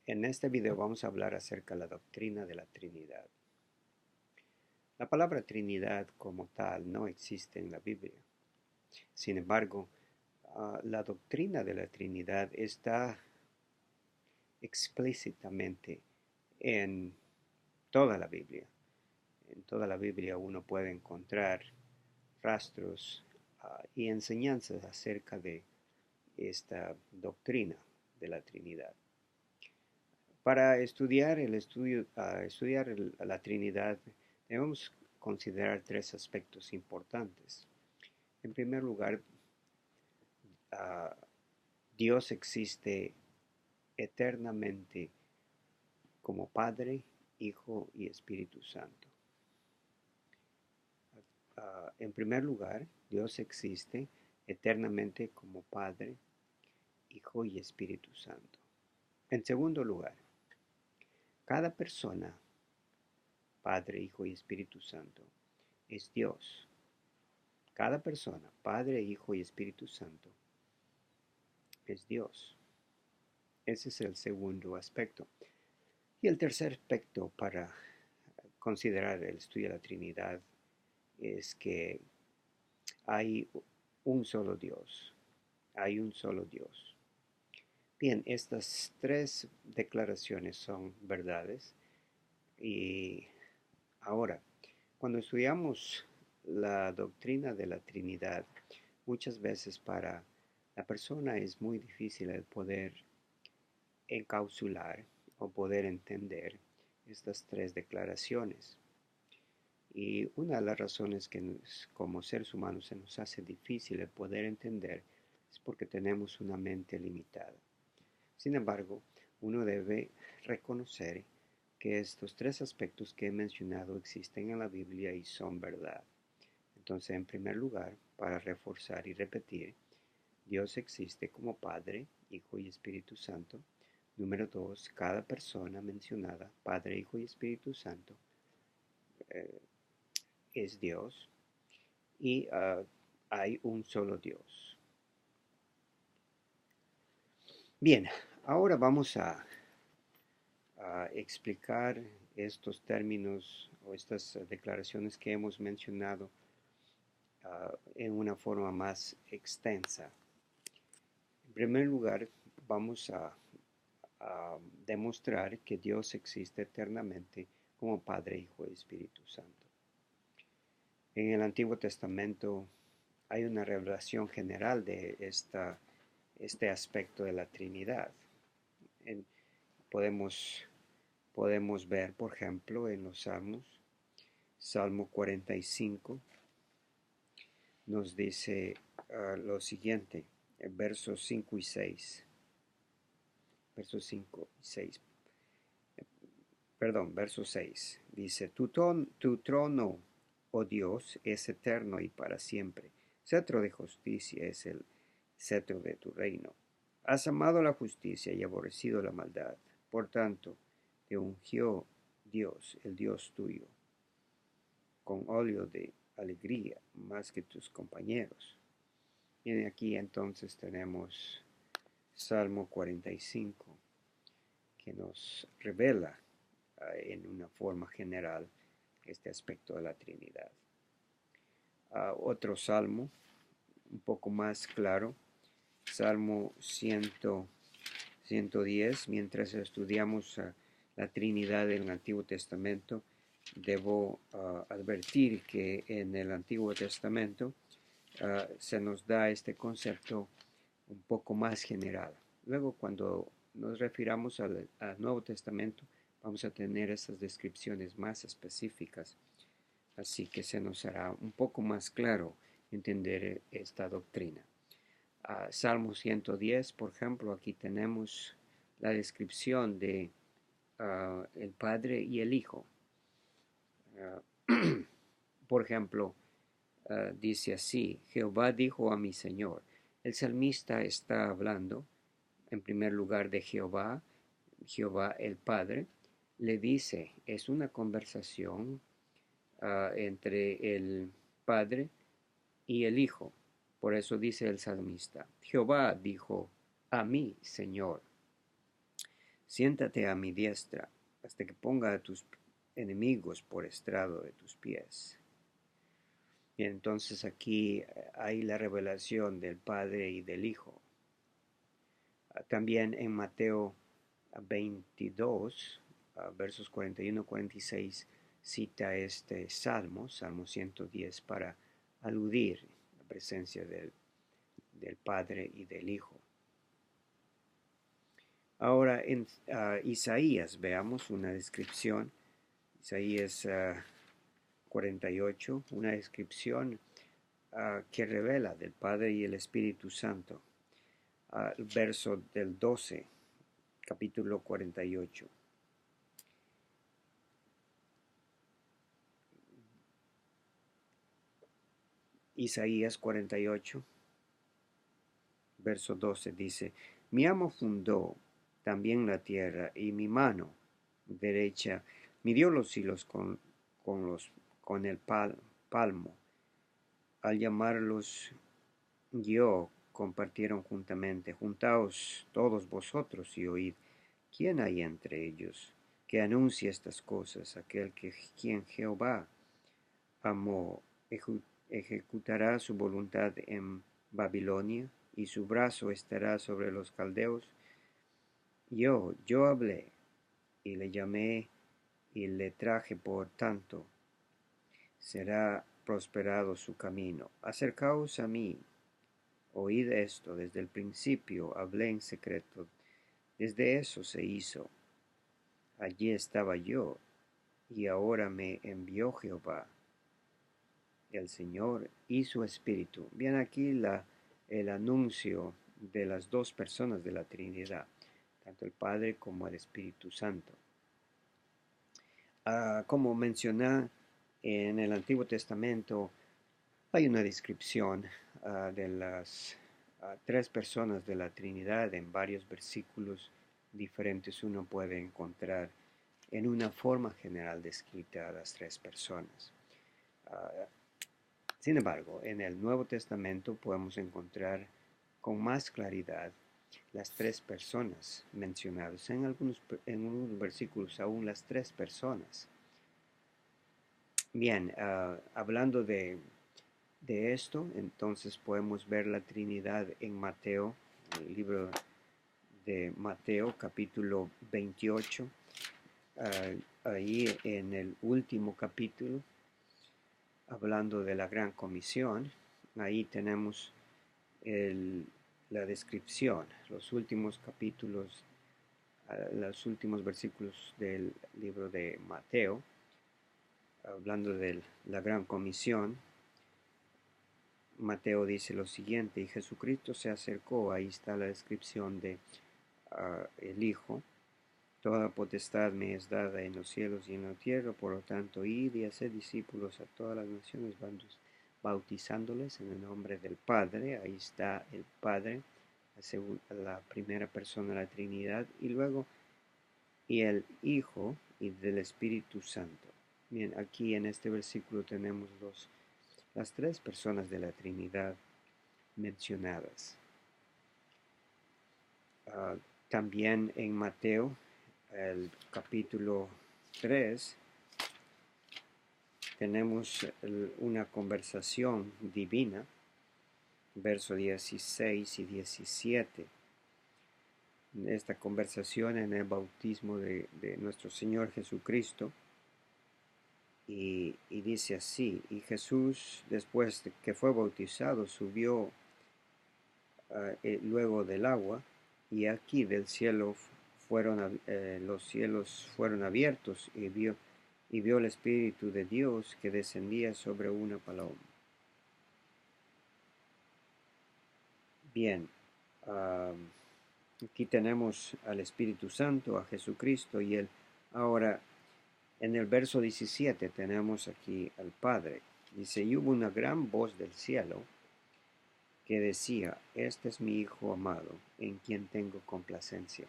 En este video vamos a hablar acerca de la doctrina de la Trinidad. La palabra Trinidad como tal no existe en la Biblia. Sin embargo, la doctrina de la Trinidad está explícitamente en toda la Biblia. En toda la Biblia uno puede encontrar rastros y enseñanzas acerca de esta doctrina de la Trinidad. Para estudiar la Trinidad debemos considerar tres aspectos importantes. En primer lugar, uh, Dios existe eternamente como Padre, Hijo y Espíritu Santo. En primer lugar, Dios existe eternamente como Padre, Hijo y Espíritu Santo. En segundo lugar, cada persona, Padre, Hijo y Espíritu Santo, es Dios. Cada persona, Padre, Hijo y Espíritu Santo, es Dios. Ese es el segundo aspecto. Y el tercer aspecto para considerar el estudio de la Trinidad es que hay un solo Dios. Hay un solo Dios. Bien, estas tres declaraciones son verdades. Y ahora, cuando estudiamos la doctrina de la Trinidad, muchas veces para la persona es muy difícil el poder encapsular o poder entender estas tres declaraciones. Y una de las razones que como seres humanos se nos hace difícil el poder entender es porque tenemos una mente limitada. Sin embargo, uno debe reconocer que estos tres aspectos que he mencionado existen en la Biblia y son verdad. Entonces, en primer lugar, para reforzar y repetir, Dios existe como Padre, Hijo y Espíritu Santo. Número dos, cada persona mencionada, Padre, Hijo y Espíritu Santo, eh, es Dios y hay un solo Dios. Bien, ahora vamos a explicar estos términos o estas declaraciones que hemos mencionado en una forma más extensa. En primer lugar, vamos a demostrar que Dios existe eternamente como Padre, Hijo y Espíritu Santo. En el Antiguo Testamento hay una revelación general de este aspecto de la Trinidad. En, podemos, podemos ver, por ejemplo, en los Salmos, Salmo 45 nos dice lo siguiente, en versos 5 y 6. Versos 5 y 6. Perdón, verso 6. Dice, tu trono, oh Dios, es eterno y para siempre. Cetro de justicia es el cetro de tu reino. Has amado la justicia y aborrecido la maldad. Por tanto, te ungió Dios, el Dios tuyo, con óleo de alegría más que tus compañeros. Y aquí entonces tenemos Salmo 45, que nos revela en una forma general este aspecto de la Trinidad. Otro salmo, un poco más claro, Salmo 110, mientras estudiamos la Trinidad del Antiguo Testamento, debo advertir que en el Antiguo Testamento se nos da este concepto un poco más general. Luego, cuando nos refiramos al Nuevo Testamento, vamos a tener esas descripciones más específicas. Así que se nos hará un poco más claro entender esta doctrina. Salmo 110, por ejemplo, aquí tenemos la descripción de el Padre y el Hijo. Por ejemplo, dice así, Jehová dijo a mi Señor. El salmista está hablando, en primer lugar, de Jehová, Jehová el Padre. Le dice, es una conversación entre el Padre y el Hijo. Por eso dice el salmista, Jehová dijo a mí, Señor. Siéntate a mi diestra hasta que ponga a tus enemigos por estrado de tus pies. Y entonces aquí hay la revelación del Padre y del Hijo. También en Mateo 22, versos 41-46, cita este Salmo 110, para aludir a la presencia del Padre y del Hijo. Ahora en Isaías veamos una descripción. Isaías 48, una descripción que revela del Padre y el Espíritu Santo. El verso del 12, capítulo 48. Isaías 48, verso 12 dice: Mi amo fundó también la tierra, y mi mano derecha midió los hilos con el palmo. Al llamarlos yo, compartieron juntamente. Juntaos todos vosotros y oíd. ¿Quién hay entre ellos que anuncie estas cosas? Aquel quien Jehová amó, ejecutará su voluntad en Babilonia, y su brazo estará sobre los caldeos. Yo hablé, y le llamé, y le traje, por tanto será prosperado su camino. Acercaos a mí, oíd esto. Desde el principio hablé en secreto, desde eso se hizo. Allí estaba yo, y ahora me envió Jehová, el Señor, y su Espíritu. Bien, aquí el anuncio de las dos personas de la Trinidad, tanto el Padre como el Espíritu Santo. Como mencioné, en el Antiguo Testamento hay una descripción de las tres personas de la Trinidad en varios versículos diferentes. Uno puede encontrar en una forma general descrita a las tres personas. Sin embargo, en el Nuevo Testamento podemos encontrar con más claridad las tres personas mencionadas. En algunos versículos aún las tres personas. Bien, hablando de esto, entonces podemos ver la Trinidad en Mateo, el libro de Mateo, capítulo 28. Ahí en el último capítulo, hablando de la Gran Comisión, ahí tenemos la descripción, los últimos capítulos, los últimos versículos del libro de Mateo, hablando de la Gran Comisión. Mateo dice lo siguiente: y Jesucristo se acercó, ahí está la descripción de el Hijo. Toda potestad me es dada en los cielos y en la tierra, por lo tanto, id y haced discípulos a todas las naciones, bautizándoles en el nombre del Padre. Ahí está el Padre, la primera persona de la Trinidad, y luego y el Hijo y del Espíritu Santo. Bien, aquí en este versículo tenemos las tres personas de la Trinidad mencionadas. También en Mateo, el capítulo 3, tenemos una conversación divina, versos 16 y 17. Esta conversación en el bautismo de nuestro Señor Jesucristo. Y dice así: y Jesús, después de que fue bautizado, subió luego del agua, y aquí del cielo los cielos fueron abiertos, y vio el Espíritu de Dios que descendía sobre una paloma. Bien, aquí tenemos al Espíritu Santo, a Jesucristo, y ahora en el verso 17 tenemos aquí al Padre. Dice: y hubo una gran voz del cielo que decía: este es mi Hijo amado, en quien tengo complacencia.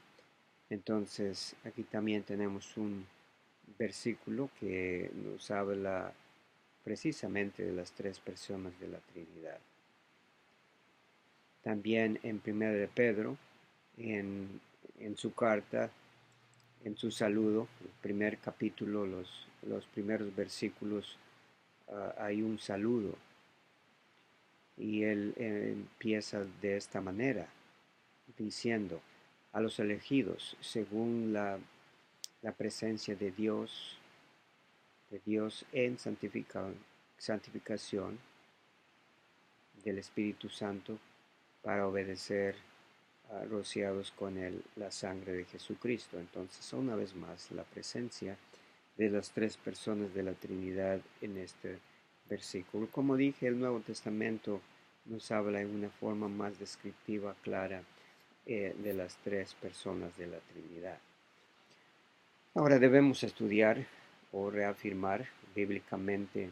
Entonces aquí también tenemos un versículo que nos habla precisamente de las tres personas de la Trinidad. También en 1 de Pedro, en su carta, en su saludo, el primer capítulo, los primeros versículos, hay un saludo y él empieza de esta manera, diciendo a los elegidos, según la presencia de Dios en santificación del Espíritu Santo para obedecer, rociados con la sangre de Jesucristo. Entonces, una vez más, la presencia de las tres personas de la Trinidad en este versículo. Como dije, el Nuevo Testamento nos habla en una forma más descriptiva, clara, de las tres personas de la Trinidad. Ahora debemos estudiar o reafirmar bíblicamente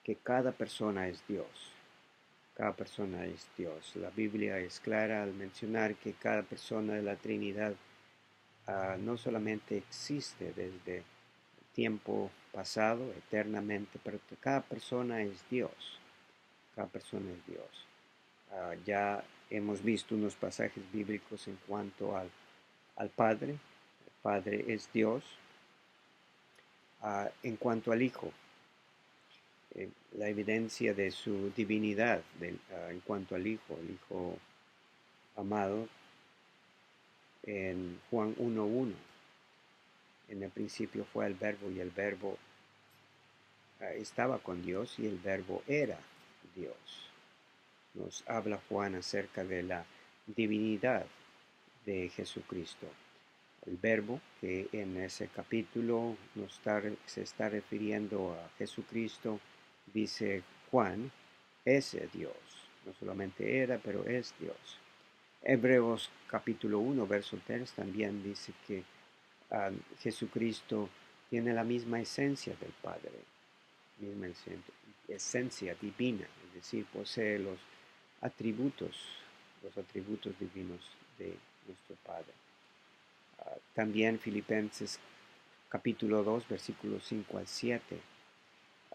que cada persona es Dios. Cada persona es Dios. La Biblia es clara al mencionar que cada persona de la Trinidad no solamente existe desde tiempo pasado, eternamente, pero que cada persona es Dios. Cada persona es Dios. Ya hemos visto unos pasajes bíblicos en cuanto al Padre. El Padre es Dios. En cuanto al Hijo, la evidencia de su divinidad en cuanto al Hijo, el Hijo amado, en Juan 1:1. En el principio fue el Verbo y el Verbo estaba con Dios y el Verbo era Dios. Nos habla Juan acerca de la divinidad de Jesucristo. El Verbo, que en ese capítulo se está refiriendo a Jesucristo, dice Juan, es Dios. No solamente era, pero es Dios. Hebreos capítulo 1, verso 3 también dice que Jesucristo tiene la misma esencia del Padre, misma esencia divina, es decir, posee los atributos divinos de nuestro Padre. También Filipenses capítulo 2, versículos 5 al 7.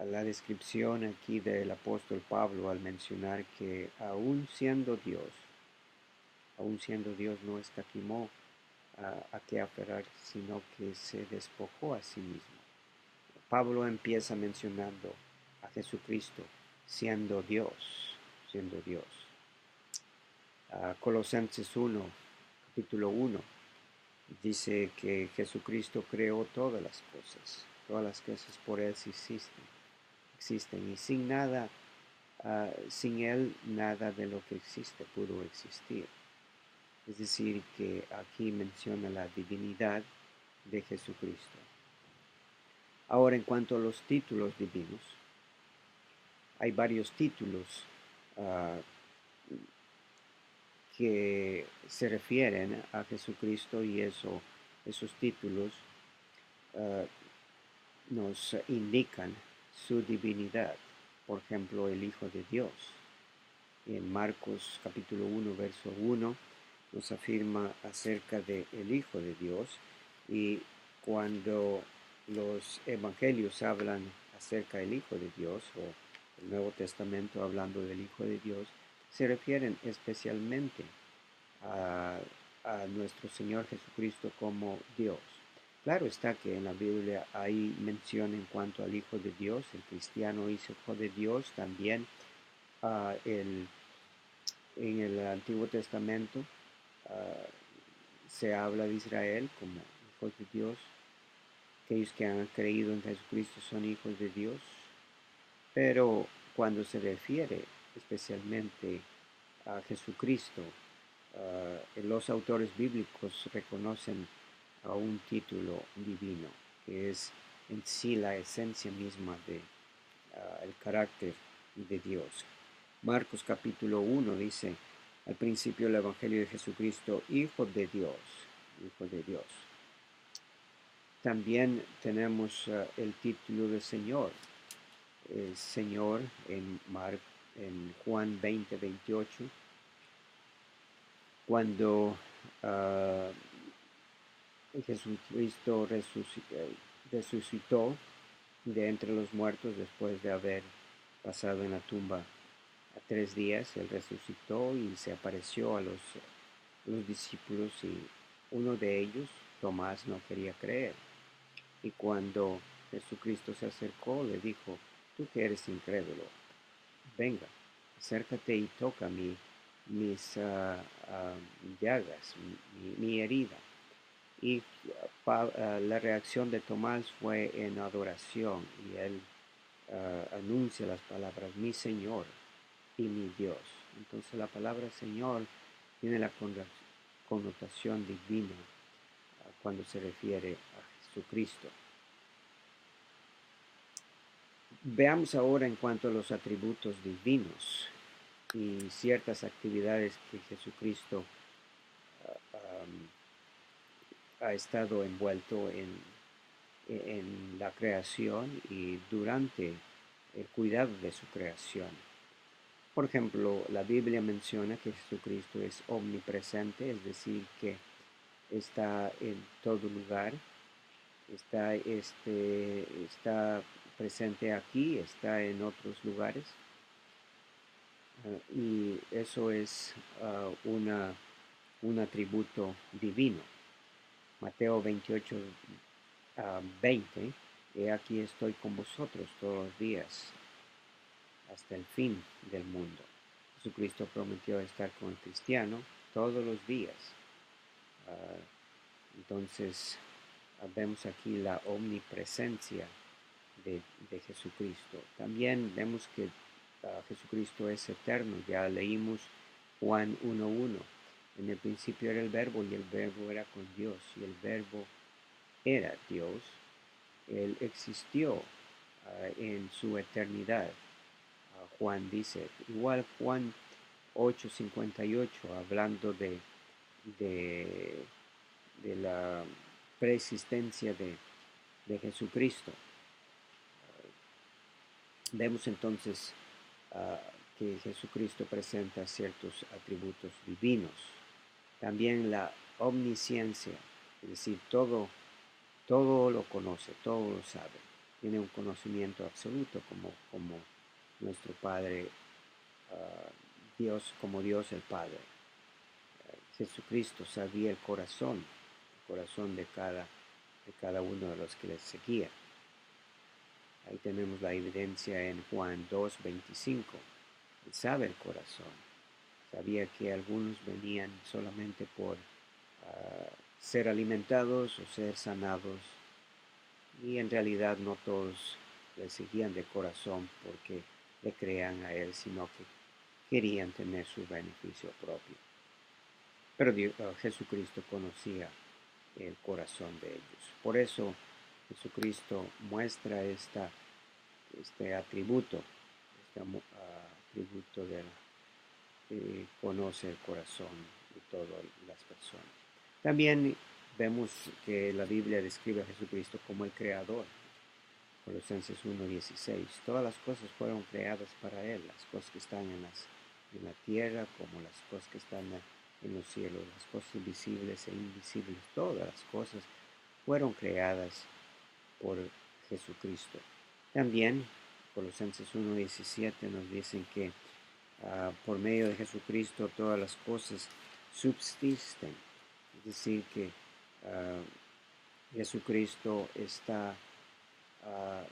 La descripción aquí del apóstol Pablo al mencionar que aún siendo Dios no escatimó a qué aferrar, sino que se despojó a sí mismo. Pablo empieza mencionando a Jesucristo siendo Dios, siendo Dios. Colosenses 1, capítulo 1, dice que Jesucristo creó todas las cosas por Él existen y sin Él nada de lo que existe pudo existir. Es decir, que aquí menciona la divinidad de Jesucristo. Ahora, en cuanto a los títulos divinos, hay varios títulos que se refieren a Jesucristo y esos títulos nos indican su divinidad. Por ejemplo, el Hijo de Dios. En Marcos capítulo 1, verso 1, nos afirma acerca del Hijo de Dios, y cuando los evangelios hablan acerca del Hijo de Dios, o el Nuevo Testamento hablando del Hijo de Dios, se refieren especialmente a nuestro Señor Jesucristo como Dios. Claro está que en la Biblia hay mención en cuanto al Hijo de Dios, el cristiano es Hijo de Dios, también en el Antiguo Testamento se habla de Israel como hijos de Dios. Aquellos que han creído en Jesucristo son hijos de Dios. Pero cuando se refiere especialmente a Jesucristo, los autores bíblicos reconocen a un título divino, que es en sí la esencia misma de el carácter de Dios. Marcos capítulo 1 dice, al principio el Evangelio de Jesucristo, Hijo de Dios, Hijo de Dios. También tenemos el título de Señor. Señor en Juan 20, 28, cuando Jesucristo resucitó de entre los muertos después de haber pasado en la tumba 3 días. Él resucitó y se apareció a los discípulos, y uno de ellos Tomás no quería creer. Y cuando Jesucristo se acercó, le dijo, tú que eres incrédulo, venga, acércate y toca mis llagas, mi herida. Y la reacción de Tomás fue en adoración y él anuncia las palabras, mi Señor y mi Dios. Entonces la palabra Señor tiene la connotación divina cuando se refiere a Jesucristo. Veamos ahora en cuanto a los atributos divinos y ciertas actividades que Jesucristo ha estado envuelto en la creación y durante el cuidado de su creación. Por ejemplo, la Biblia menciona que Jesucristo es omnipresente, es decir, que está en todo lugar, está presente aquí, está en otros lugares. Y eso es un atributo divino. Mateo 28, 20, he aquí estoy con vosotros todos los días hasta el fin del mundo. Jesucristo prometió estar con el cristiano todos los días. Entonces, vemos aquí la omnipresencia de Jesucristo. También vemos que Jesucristo es eterno. Ya leímos Juan 1:1. En el principio era el verbo y el verbo era con Dios y el verbo era Dios. Él existió en su eternidad. Juan dice, igual Juan 8:58, hablando de la preexistencia de Jesucristo. Vemos entonces que Jesucristo presenta ciertos atributos divinos. También la omnisciencia, es decir, todo lo conoce, todo lo sabe. Tiene un conocimiento absoluto como nuestro Padre, Dios, como Dios el Padre. Jesucristo sabía el corazón de cada uno de los que le seguía. Ahí tenemos la evidencia en Juan 2:25. Él sabe el corazón. Sabía que algunos venían solamente por ser alimentados o ser sanados. Y en realidad no todos le seguían de corazón porque le creían a él, sino que querían tener su beneficio propio. Pero Jesucristo conocía el corazón de ellos. Por eso Jesucristo muestra este atributo, atributo de que conoce el corazón de todas las personas. También vemos que la Biblia describe a Jesucristo como el creador. Colosenses 1:16. Todas las cosas fueron creadas para Él, las cosas que están en la tierra como las cosas que están en los cielos, las cosas visibles e invisibles, todas las cosas fueron creadas por Jesucristo. También Colosenses 1:17 nos dicen que por medio de Jesucristo todas las cosas subsisten, es decir que Jesucristo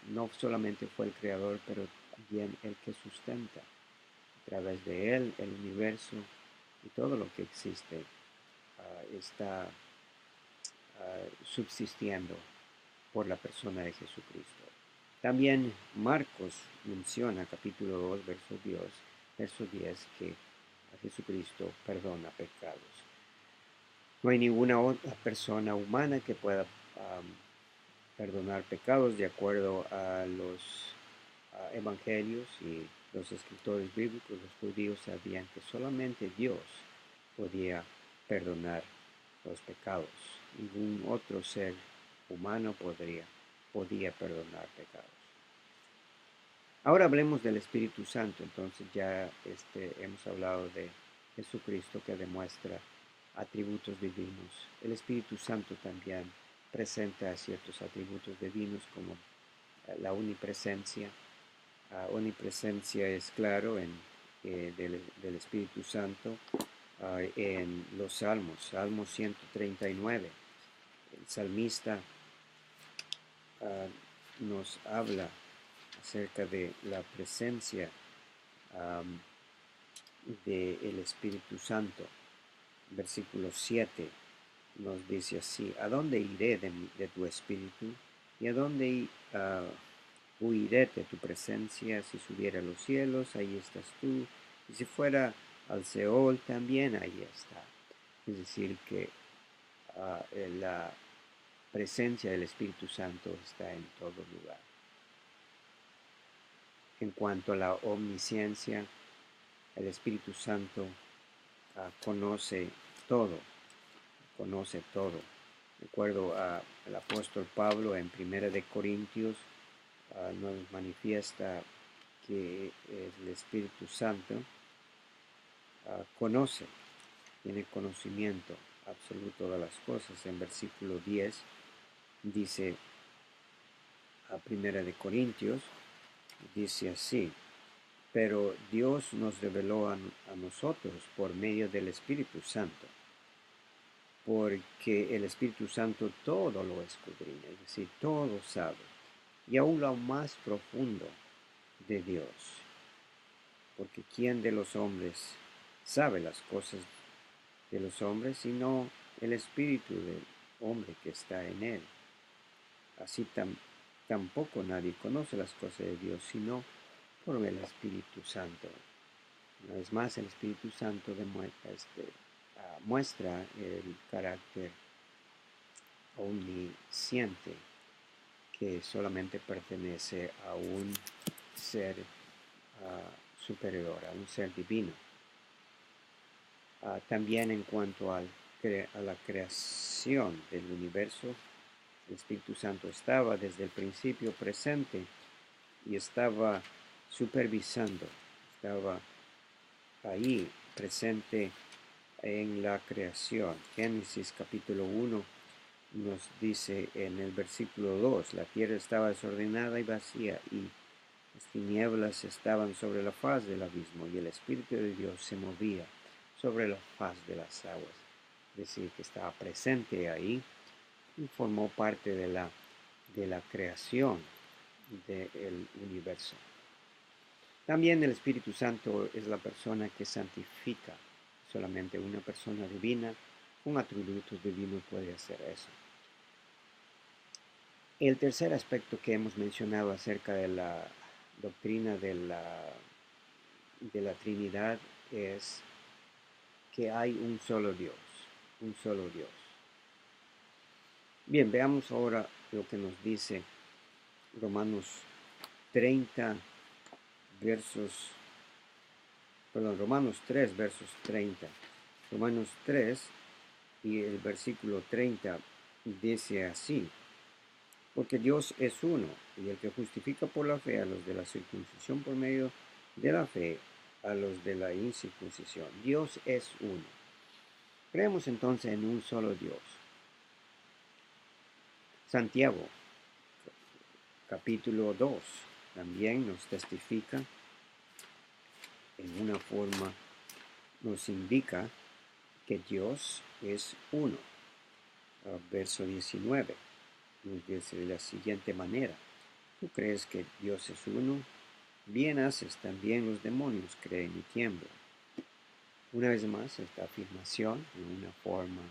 no solamente fue el creador, pero también el que sustenta. A través de él, el universo y todo lo que existe está subsistiendo por la persona de Jesucristo. También Marcos menciona, capítulo 2, verso 10, que a Jesucristo perdona pecados. No hay ninguna otra persona humana que pueda perdonar pecados de acuerdo a los evangelios y los escritores bíblicos. Los judíos sabían que solamente Dios podía perdonar los pecados. Ningún otro ser humano podía perdonar pecados. Ahora hablemos del Espíritu Santo. Entonces ya hemos hablado de Jesucristo que demuestra atributos divinos. El Espíritu Santo también presenta ciertos atributos divinos como la omnipresencia. Omnipresencia es claro del Espíritu Santo en los Salmos. Salmo 139 el salmista nos habla acerca de la presencia del Espíritu Santo. Versículo 7 nos dice así: ¿a dónde iré de tu espíritu? ¿Y a dónde huiré de tu presencia? Si subiera a los cielos, ahí estás tú. Y si fuera al Seol, también ahí está. Es decir, que la presencia del Espíritu Santo está en todo lugar. En cuanto a la omnisciencia, el Espíritu Santo conoce todo. De acuerdo al apóstol Pablo en 1 Corintios, nos manifiesta que el Espíritu Santo tiene conocimiento absoluto de las cosas. En versículo 10 dice a 1 dice así: pero Dios nos reveló a nosotros por medio del Espíritu Santo, porque el Espíritu Santo todo lo escudriña, es decir, todo sabe, y aún lo más profundo de Dios, porque ¿quién de los hombres sabe las cosas de los hombres sino el Espíritu del hombre que está en él? Así tampoco nadie conoce las cosas de Dios sino por el Espíritu Santo. Una vez más, el Espíritu Santo muestra el carácter omnisciente que solamente pertenece a un ser superior, a un ser divino. También en cuanto a la creación del universo, el Espíritu Santo estaba desde el principio presente y estaba supervisando, estaba ahí presente en la creación. Génesis capítulo 1 nos dice en el versículo 2: la tierra estaba desordenada y vacía, y las tinieblas estaban sobre la faz del abismo, y el Espíritu de Dios se movía sobre la faz de las aguas. Es decir, que estaba presente ahí y formó parte de la creación del universo. También el Espíritu Santo es la persona que santifica. Solamente una persona divina con atributos divinos puede hacer eso. El tercer aspecto que hemos mencionado acerca de la doctrina de la Trinidad es que hay un solo Dios, un solo Dios. Bien, veamos ahora lo que nos dice Romanos 3, versos 30. Romanos 3 y el versículo 30 dice así: porque Dios es uno, y el que justifica por la fe a los de la circuncisión por medio de la fe a los de la incircuncisión. Dios es uno. Creemos entonces en un solo Dios. Santiago, capítulo 2, también nos testifica en una forma, nos indica que Dios es uno. Verso 19 nos dice de la siguiente manera: ¿tú crees que Dios es uno? Bien haces, también los demonios creen y tiemblan. Una vez más, esta afirmación en una forma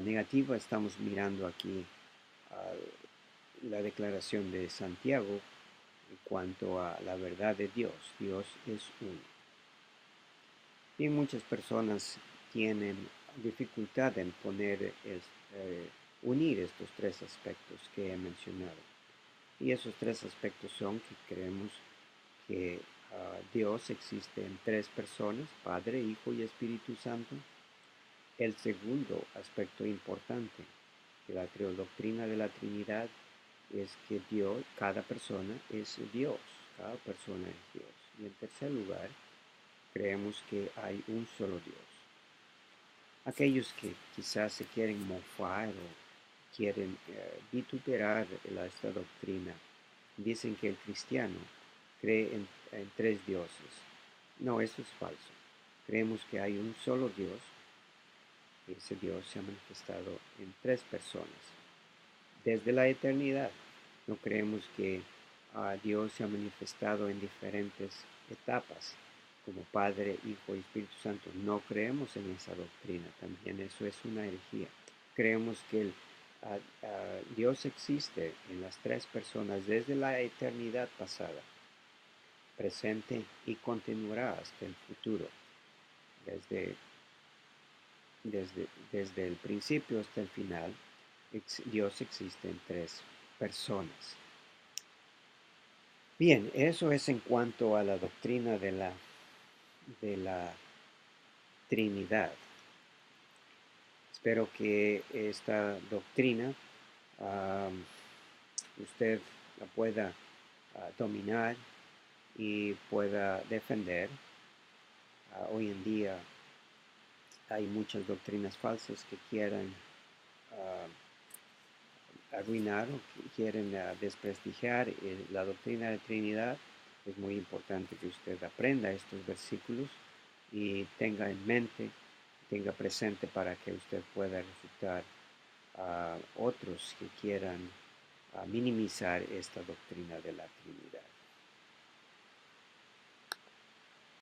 negativa, estamos mirando aquí la declaración de Santiago en cuanto a la verdad de Dios. Dios es uno. Y muchas personas tienen dificultad en unir estos tres aspectos que he mencionado. Y esos tres aspectos son que creemos que Dios existe en tres personas: Padre, Hijo y Espíritu Santo. El segundo aspecto importante de la doctrina de la Trinidad es que cada persona es Dios, cada persona es Dios. Y en tercer lugar, creemos que hay un solo Dios. Aquellos que quizás se quieren mofar o quieren vituperar esta doctrina, dicen que el cristiano cree en tres dioses. No, eso es falso. Creemos que hay un solo Dios Ese Dios se ha manifestado en tres personas desde la eternidad. No creemos que Dios se ha manifestado en diferentes etapas, como Padre, Hijo y Espíritu Santo. No creemos en esa doctrina, también eso es una herejía. Creemos que Dios existe en las tres personas desde la eternidad pasada, presente y continuará hasta el futuro, desde, desde el principio hasta el final. Dios existe en tres personas. Bien, eso es en cuanto a la doctrina de la Trinidad. Espero que esta doctrina usted la pueda dominar y pueda defender. Hoy en día hay muchas doctrinas falsas que quieren arruinar o que quieren desprestigiar la doctrina de Trinidad. Es muy importante que usted aprenda estos versículos y tenga en mente, tenga presente para que usted pueda refutar a otros que quieran minimizar esta doctrina de la Trinidad.